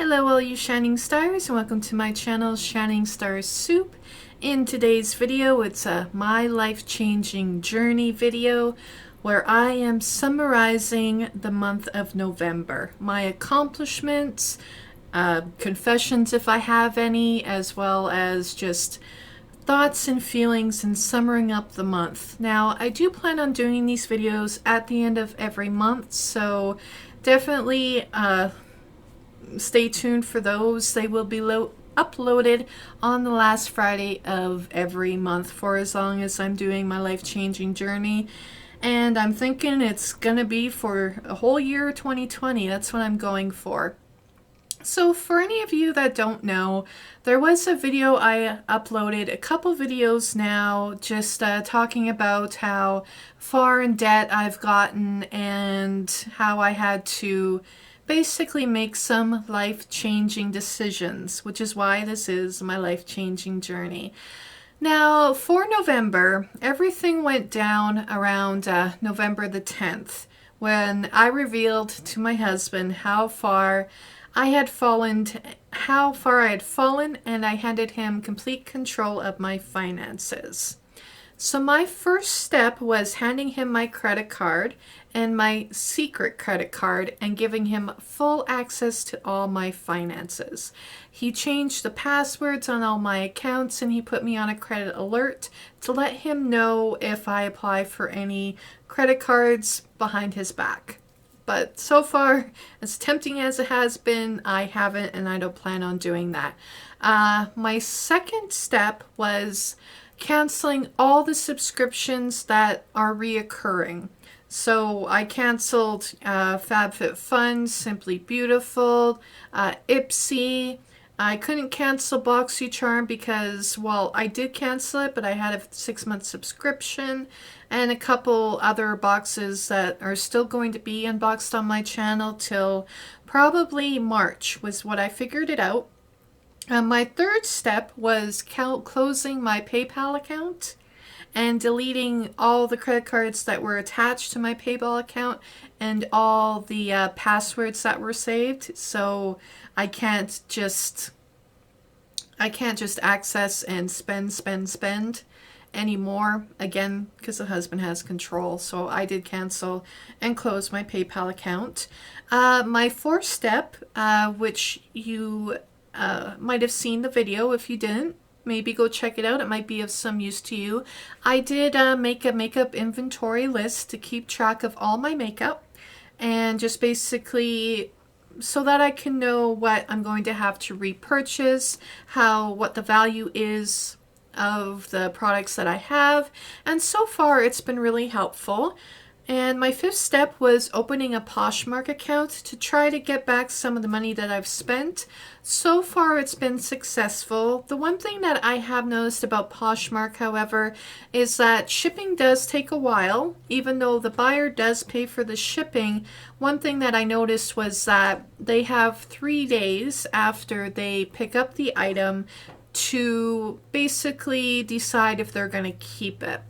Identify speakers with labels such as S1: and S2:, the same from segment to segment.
S1: Hello all you shining stars, and welcome to my channel Shining Stars Soup. In today's video, it's a my life-changing journey video where I am summarizing the month of November. My accomplishments, confessions if I have any, as well as just thoughts and feelings and summing up the month. Now, I do plan on doing these videos at the end of every month, so definitely stay tuned for those. They will be uploaded on the last Friday of every month for as long as I'm doing my life-changing journey. And I'm thinking it's gonna be for a whole year 2020. That's what I'm going for. So for any of you that don't know, there was a video I uploaded, a couple videos now, just talking about how far in debt I've gotten and how I had to basically make some life-changing decisions, which is why this is my life-changing journey. Now, for November, everything went down around November the 10th, when I revealed to my husband how far I had fallen, and I handed him complete control of my finances. So my first step was handing him my credit card and my secret credit card and giving him full access to all my finances. He changed the passwords on all my accounts and he put me on a credit alert to let him know if I apply for any credit cards behind his back. But so far, as tempting as it has been, I haven't, and I don't plan on doing that. My second step was canceling all the subscriptions that are reoccurring. So I canceled FabFitFun, Simply Beautiful, Ipsy. I couldn't cancel BoxyCharm because, well, I did cancel it, but I had a 6-month subscription, and a couple other boxes that are still going to be unboxed on my channel till probably March was what I figured it out. My third step was closing my PayPal account and deleting all the credit cards that were attached to my PayPal account and all the passwords that were saved, so I can't just access and spend anymore, again, because the husband has control. So I did cancel and close my PayPal account. My fourth step, which you might have seen the video. If you didn't, maybe go check it out. It might be of some use to you. I did make a makeup inventory list to keep track of all my makeup, and just basically so that I can know what I'm going to have to repurchase, what the value is of the products that I have, and so far it's been really helpful. And my fifth step was opening a Poshmark account to try to get back some of the money that I've spent. So far it's been successful. The one thing that I have noticed about Poshmark, however, is that shipping does take a while. Even though the buyer does pay for the shipping, one thing that I noticed was that they have 3 days after they pick up the item to basically decide if they're going to keep it.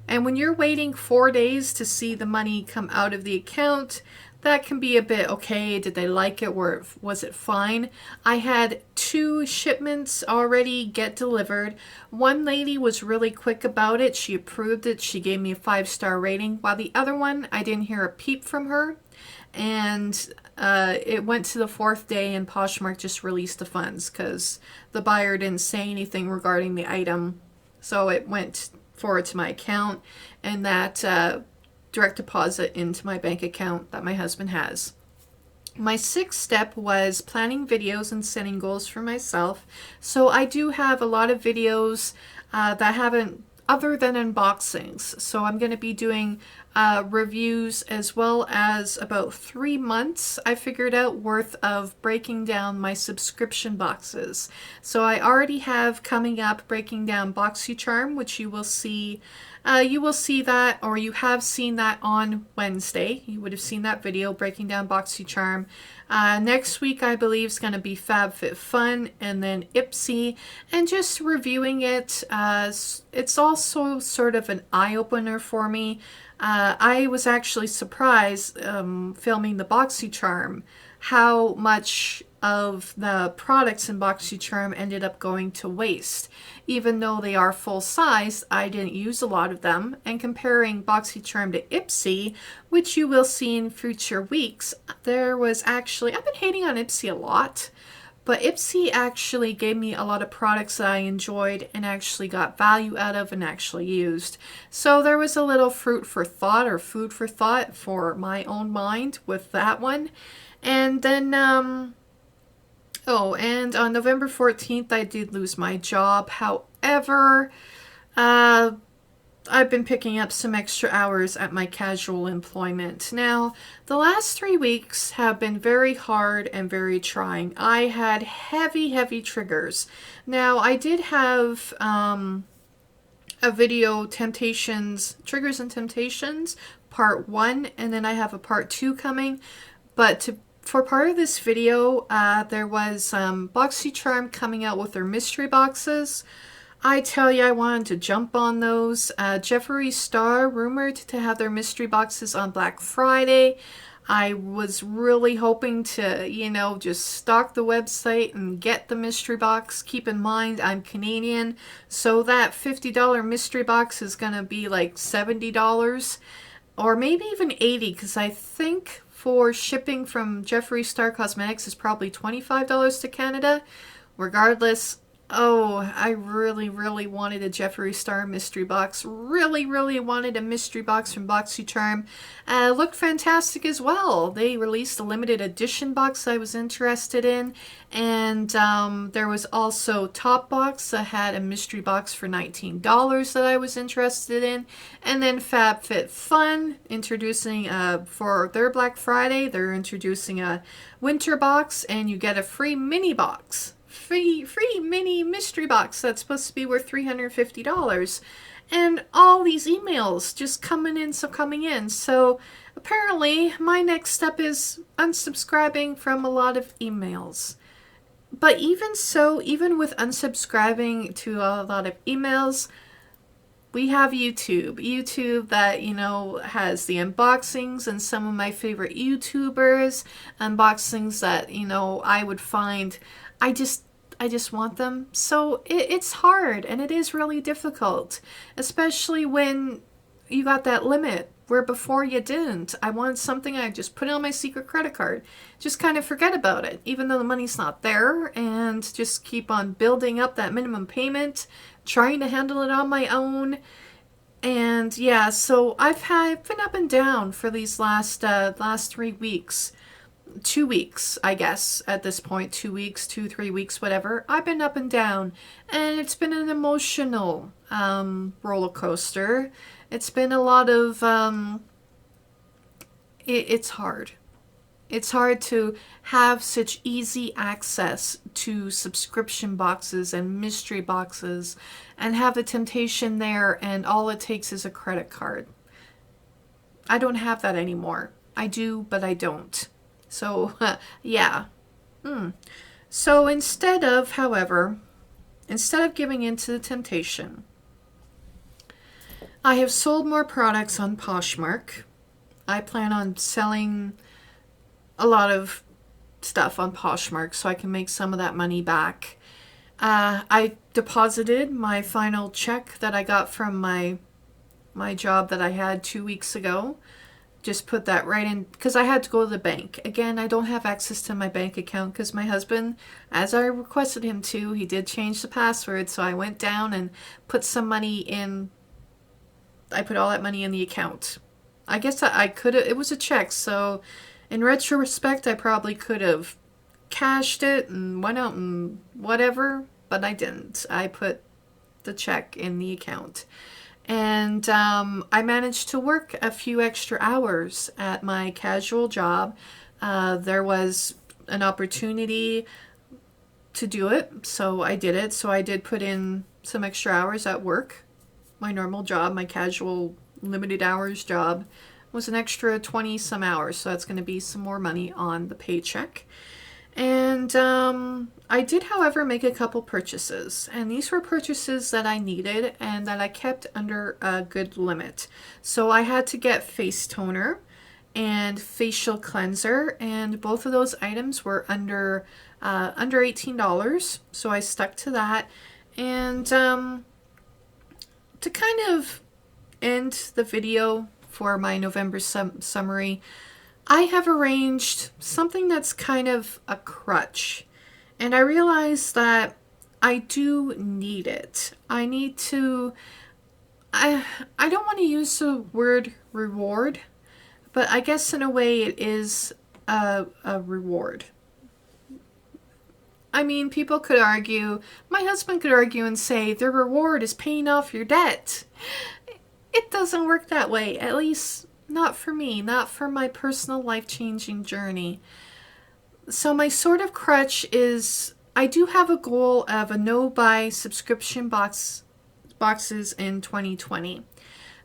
S1: And when you're waiting 4 days to see the money come out of the account, that can be a bit, okay, did they like it, or was it fine? I had 2 shipments already get delivered. One lady was really quick about it. She approved it. She gave me a 5-star rating. While the other one, I didn't hear a peep from her. And it went to the 4th day and Poshmark just released the funds because the buyer didn't say anything regarding the item. So it went forward to my account, and that direct deposit into my bank account that my husband has. My 6th step was planning videos and setting goals for myself. So I do have a lot of videos that haven't, other than unboxings. So I'm going to be doing reviews, as well as about 3 months I figured out worth of breaking down my subscription boxes. So I already have coming up breaking down BoxyCharm, which you will see that, or you have seen that on Wednesday. You would have seen that video breaking down BoxyCharm. Next week I believe is going to be FabFitFun, and then Ipsy, and just reviewing it. It's also sort of an eye-opener for me. I was actually surprised filming the BoxyCharm how much of the products in BoxyCharm ended up going to waste. Even though they are full size, I didn't use a lot of them. And comparing BoxyCharm to Ipsy, which you will see in future weeks, there was actually, I've been hating on Ipsy a lot, but Ipsy actually gave me a lot of products that I enjoyed and actually got value out of and actually used. So there was a little fruit for thought, or food for thought, for my own mind with that one. And then, oh, and on November 14th, I did lose my job. However, I've been picking up some extra hours at my casual employment. Now, the last 3 weeks have been very hard and very trying. I had heavy triggers. Now, I did have a video, Triggers and Temptations, part 1, and then I have a part 2 coming. But for part of this video, there was BoxyCharm coming out with their mystery boxes. I tell you, I wanted to jump on those. Jeffree Star rumored to have their mystery boxes on Black Friday. I was really hoping to, you know, just stalk the website and get the mystery box. Keep in mind, I'm Canadian, so that $50 mystery box is going to be like $70 or maybe even $80, because I think for shipping from Jeffree Star Cosmetics is probably $25 to Canada. Regardless, oh, I really wanted a Jeffree Star mystery box. Really wanted a mystery box from BoxyCharm. Looked fantastic as well. They released a limited edition box I was interested in. And there was also Top Box that had a mystery box for $19 that I was interested in. And then FabFitFun introducing, for their Black Friday, they're introducing a winter box, and you get a free mini box. Free mini mystery box that's supposed to be worth $350, and all these emails just coming in. So apparently my next step is unsubscribing from a lot of emails. But even so, even with unsubscribing to a lot of emails, we have YouTube that, you know, has the unboxings and some of my favorite YouTubers, unboxings that, you know, I would find, I just want them. So it's hard, and it is really difficult, especially when you got that limit where before you didn't. I wanted something, I just put it on my secret credit card, just kind of forget about it, even though the money's not there, and just keep on building up that minimum payment, trying to handle it on my own. And yeah, so I've been up and down for these last 3 weeks. 2 weeks, I guess, at this point. 2 weeks, 3 weeks, whatever. I've been up and down, and it's been an emotional roller coaster. It's been a lot of it's hard. It's hard to have such easy access to subscription boxes and mystery boxes and have the temptation there, and all it takes is a credit card. I don't have that anymore. I do, but I don't. So, yeah. So instead of giving in to the temptation, I have sold more products on Poshmark. I plan on selling a lot of stuff on Poshmark so I can make some of that money back. I deposited my final check that I got from my job that I had 2 weeks ago. Just put that right in, because I had to go to the bank. Again, I don't have access to my bank account because my husband, as I requested him to, he did change the password. So I went down and put some money in. I put all that money in the account. I guess I could have, it was a check. So in retrospect, I probably could have cashed it and went out and whatever, but I didn't. I put the check in the account. And I managed to work a few extra hours at my casual job. There was an opportunity to do it, so I did it. So I did put in some extra hours at work. My normal job, my casual limited hours job, was an extra 20 some hours. So that's going to be some more money on the paycheck. And I did, however, make a couple purchases, and these were purchases that I needed and that I kept under a good limit. So I had to get face toner, and facial cleanser, and both of those items were under $18, so I stuck to that. And to kind of end the video for my November summary, I have arranged something that's kind of a crutch, and I realize that I do need it. I need to, I don't want to use the word reward, but I guess in a way it is a reward. I mean, people could argue, my husband could argue and say, the reward is paying off your debt. It doesn't work that way, at least not for me, not for my personal life-changing journey. So my sort of crutch is, I do have a goal of a no-buy subscription boxes in 2020.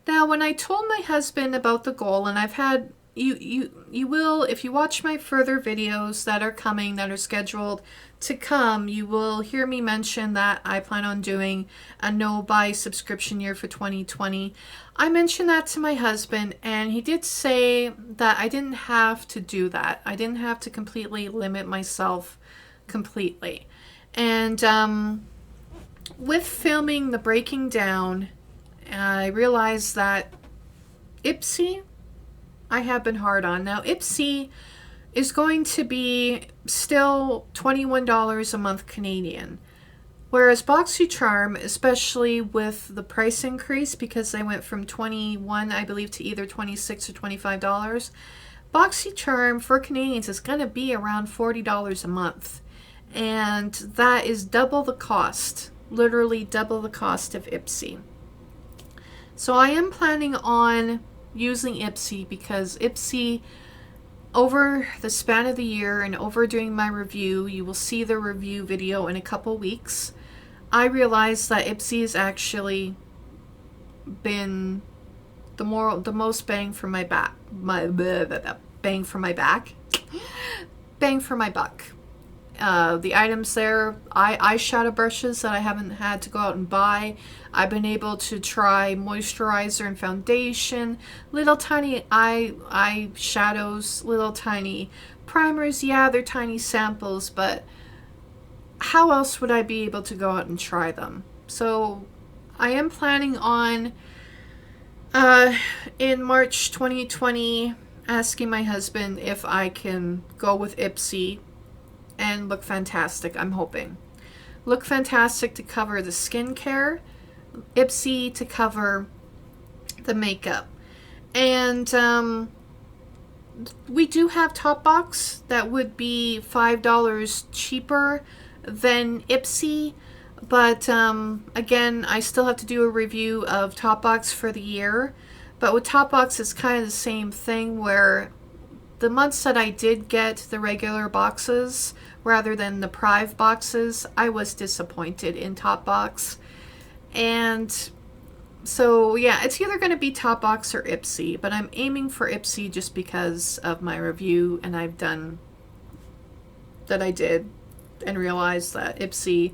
S1: Now, when I told my husband about the goal, and I've had, you will, if you watch my further videos that are coming, that are scheduled to come, you will hear me mention that I plan on doing a no-buy subscription year for 2020. I mentioned that to my husband, and he did say that I didn't have to do that. I didn't have to completely limit myself completely. And with filming the breaking down, I realized that Ipsy, I have been hard on. Now, Ipsy is going to be still $21 a month Canadian. Whereas BoxyCharm, especially with the price increase, because they went from 21, I believe, to either 26 or $25, BoxyCharm for Canadians is going to be around $40 a month. And that is double the cost, literally double the cost of Ipsy. So I am planning on using Ipsy because Ipsy, over the span of the year and over doing my review, you will see the review video in a couple weeks, I realized that Ipsy has actually been the most bang for my back, bang for my back, bang for my buck. The items there, eyeshadow brushes that I haven't had to go out and buy. I've been able to try moisturizer and foundation, little tiny eye shadows, little tiny primers. Yeah, they're tiny samples, but how else would I be able to go out and try them? So I am planning on, in March 2020, asking my husband if I can go with Ipsy and look fantastic, I'm hoping. Look fantastic to cover the skincare, Ipsy to cover the makeup. And we do have Top Box that would be $5 cheaper than Ipsy, but again, I still have to do a review of Top Box for the year. But with Top Box, it's kind of the same thing, where the months that I did get the regular boxes rather than the Prive boxes, I was disappointed in Top Box. And so yeah, it's either going to be Top Box or Ipsy, but I'm aiming for Ipsy just because of my review, and I did and realized that Ipsy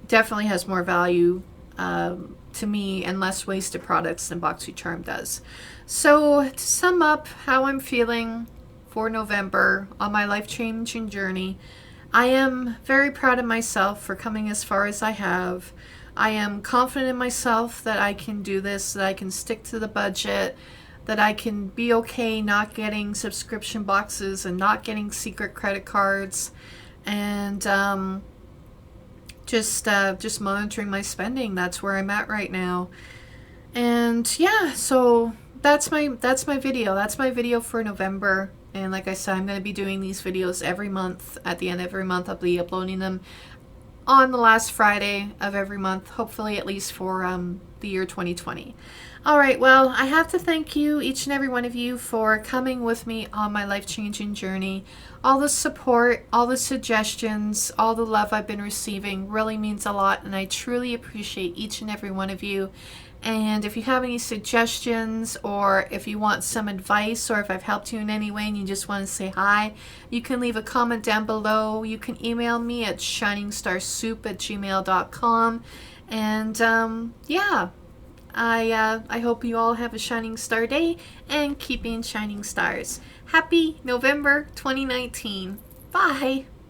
S1: definitely has more value to me and less wasted products than BoxyCharm does. So to sum up how I'm feeling for November on my life-changing journey, I am very proud of myself for coming as far as I have. I am confident in myself that I can do this, that I can stick to the budget, that I can be okay not getting subscription boxes and not getting secret credit cards, and just monitoring my spending. That's where I'm at right now. And yeah, so that's my video. That's my video for November. And like I said, I'm going to be doing these videos every month. At the end of every month, I'll be uploading them on the last Friday of every month, hopefully at least for the year 2020. All right, well, I have to thank you, each and every one of you, for coming with me on my life-changing journey. All the support, all the suggestions, all the love I've been receiving really means a lot, and I truly appreciate each and every one of you. And if you have any suggestions, or if you want some advice, or if I've helped you in any way and you just want to say hi, you can leave a comment down below. You can email me at shiningstarsoup@gmail.com. And yeah, I hope you all have a shining star day and keep being shining stars. Happy November 2019. Bye.